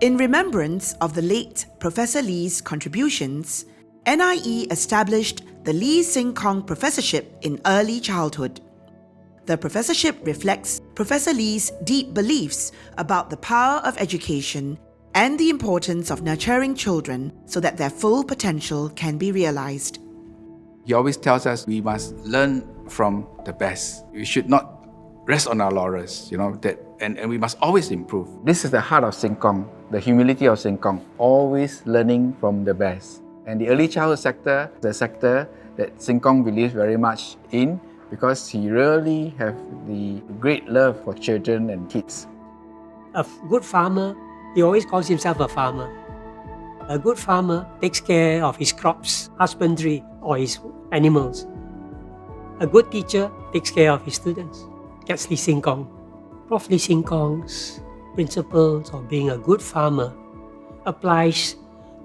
In remembrance of the late Professor Lee's contributions, NIE established the Lee Sing Kong Professorship in Early Childhood. The professorship reflects Professor Lee's deep beliefs about the power of education and the importance of nurturing children so that their full potential can be realized. He always tells us we must learn from the best. We should not rest on our laurels, and we must always improve. This is the heart of Sing Kong, the humility of Sing Kong, always learning from the best. And the early childhood sector, the sector that Sing Kong believes very much in, because he really have the great love for children and kids. A good farmer, he always calls himself a farmer. A good farmer takes care of his crops, husbandry, or his animals. A good teacher takes care of his students. That's Lee Sing Kong. Prof. Lee Sing Kong's principles of being a good farmer applies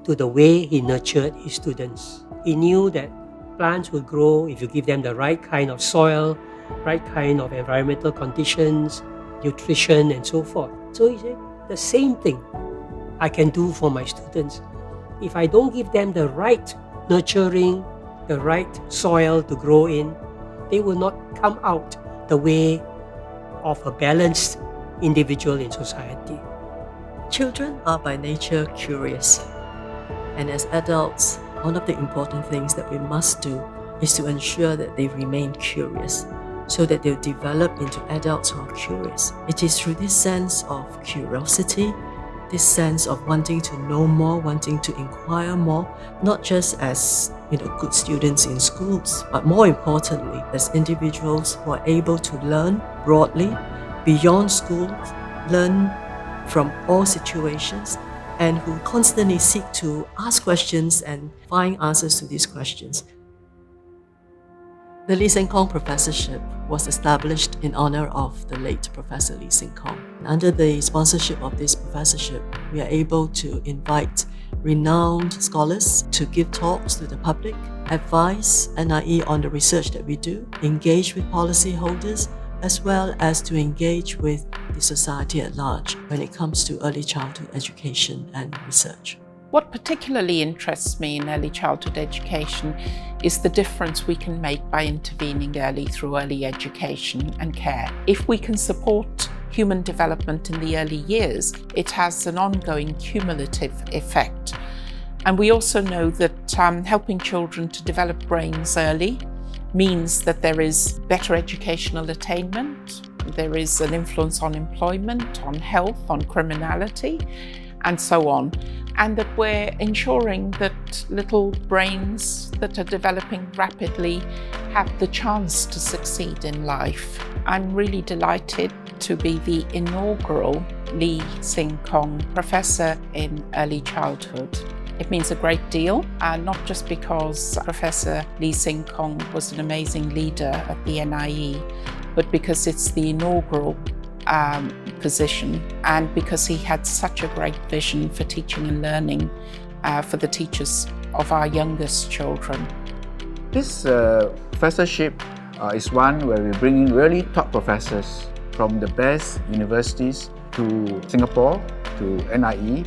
to the way he nurtured his students. He knew that plants will grow if you give them the right kind of soil, right kind of environmental conditions, nutrition, and so forth. So he said, the same thing I can do for my students. If I don't give them the right nurturing, the right soil to grow in, they will not come out the way of a balanced individual in society. Children are by nature curious. And as adults, one of the important things that we must do is to ensure that they remain curious so that they'll develop into adults who are curious. It is through this sense of curiosity, this sense of wanting to know more, wanting to inquire more, not just as good students in schools, but more importantly, as individuals who are able to learn broadly, beyond school, learn from all situations, and who constantly seek to ask questions and find answers to these questions. The Lee Sing Kong Professorship was established in honor of the late Professor Lee Sing Kong. Under the sponsorship of this professorship, we are able to invite renowned scholars to give talks to the public, advise NIE on the research that we do, engage with policyholders, as well as to engage with the society at large when it comes to early childhood education and research. What particularly interests me in early childhood education is the difference we can make by intervening early through early education and care. If we can support human development in the early years, it has an ongoing cumulative effect. And we also know that helping children to develop brains early means that there is better educational attainment, there is an influence on employment, on health, on criminality, and so on. And that we're ensuring that little brains that are developing rapidly have the chance to succeed in life. I'm really delighted to be the inaugural Lee Sing Kong Professor in Early Childhood. It means a great deal, not just because Professor Lee Sing Kong was an amazing leader at the NIE, but because it's the inaugural position and because he had such a great vision for teaching and learning for the teachers of our youngest children. This professorship is one where we bring in really top professors from the best universities to Singapore, to NIE,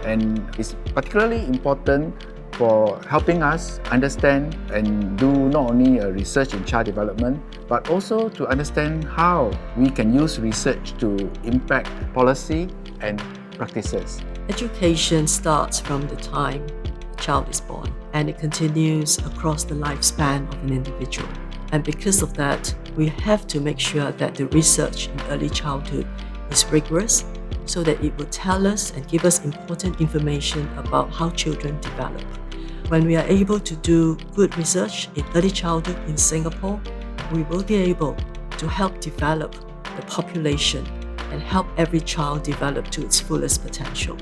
and it's particularly important for helping us understand and do not only research in child development, but also to understand how we can use research to impact policy and practices. Education starts from the time a child is born, and it continues across the lifespan of an individual. And because of that, we have to make sure that the research in early childhood is rigorous, so that it will tell us and give us important information about how children develop. When we are able to do good research in early childhood in Singapore, we will be able to help develop the population and help every child develop to its fullest potential.